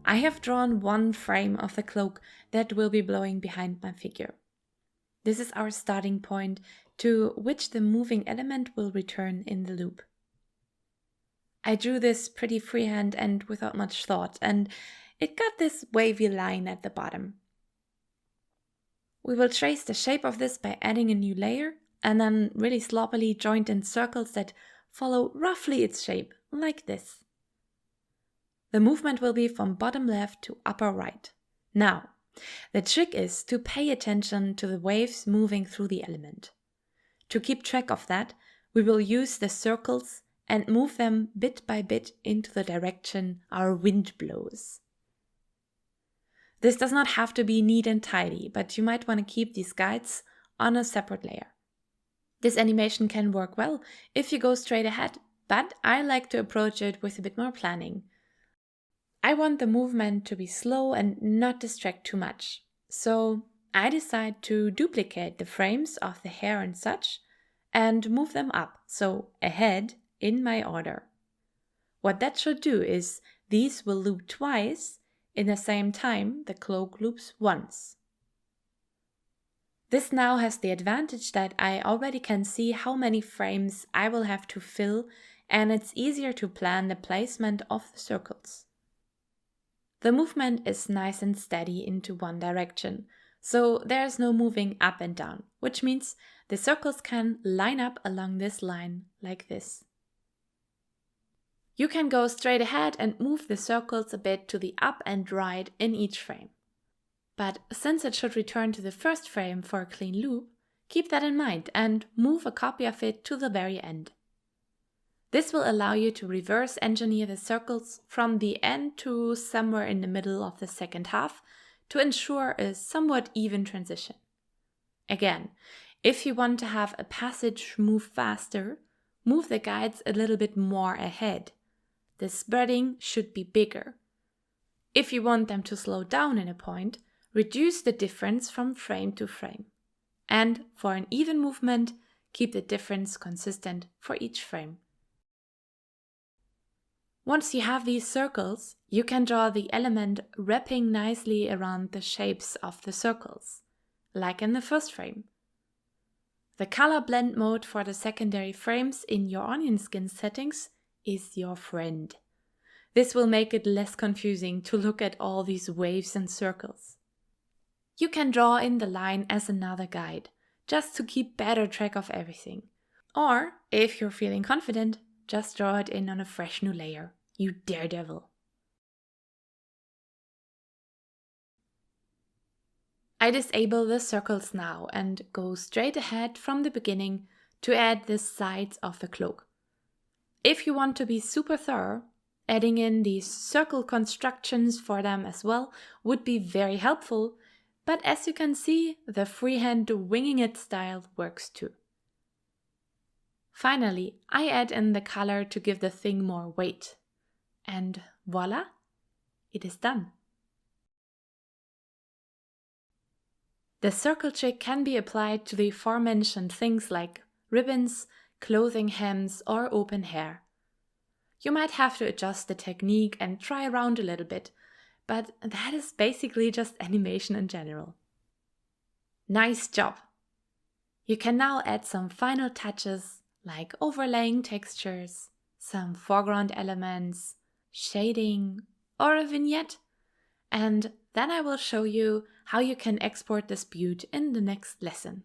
I have drawn one frame of the cloak that will be blowing behind my figure. This is our starting point to which the moving element will return in the loop. I drew this pretty freehand and without much thought, and it got this wavy line at the bottom. We will trace the shape of this by adding a new layer and then really sloppily joined in circles that follow roughly its shape, like this. The movement will be from bottom left to upper right. Now, the trick is to pay attention to the waves moving through the element. To keep track of that, we will use the circles and move them bit by bit into the direction our wind blows. This does not have to be neat and tidy, but you might want to keep these guides on a separate layer. This animation can work well if you go straight ahead, but I like to approach it with a bit more planning. I want the movement to be slow and not distract too much, so I decide to duplicate the frames of the hair and such and move them up, so ahead in my order. What that should do is these will loop twice. In the same time, the cloak loops once. This now has the advantage that I already can see how many frames I will have to fill, and it's easier to plan the placement of the circles. The movement is nice and steady into one direction, so there's no moving up and down, which means the circles can line up along this line like this. You can go straight ahead and move the circles a bit to the up and right in each frame. But since it should return to the first frame for a clean loop, keep that in mind and move a copy of it to the very end. This will allow you to reverse engineer the circles from the end to somewhere in the middle of the second half to ensure a somewhat even transition. Again, if you want to have a passage move faster, move the guides a little bit more ahead. The spreading should be bigger. If you want them to slow down in a point, reduce the difference from frame to frame. And for an even movement, keep the difference consistent for each frame. Once you have these circles, you can draw the element wrapping nicely around the shapes of the circles, like in the first frame. The color blend mode for the secondary frames in your onion skin settings is your friend. This will make it less confusing to look at all these waves and circles. You can draw in the line as another guide, just to keep better track of everything. Or, if you're feeling confident, just draw it in on a fresh new layer, you daredevil. I disable the circles now and go straight ahead from the beginning to add the sides of the cloak. If you want to be super thorough, adding in these circle constructions for them as well would be very helpful, but as you can see, the freehand winging it style works too. Finally, I add in the color to give the thing more weight. And voila, it is done. The circle trick can be applied to the aforementioned things like ribbons, clothing hems, or open hair. You might have to adjust the technique and try around a little bit, but that is basically just animation in general. Nice job! You can now add some final touches like overlaying textures, some foreground elements, shading, or a vignette, and then I will show you how you can export this beaut in the next lesson.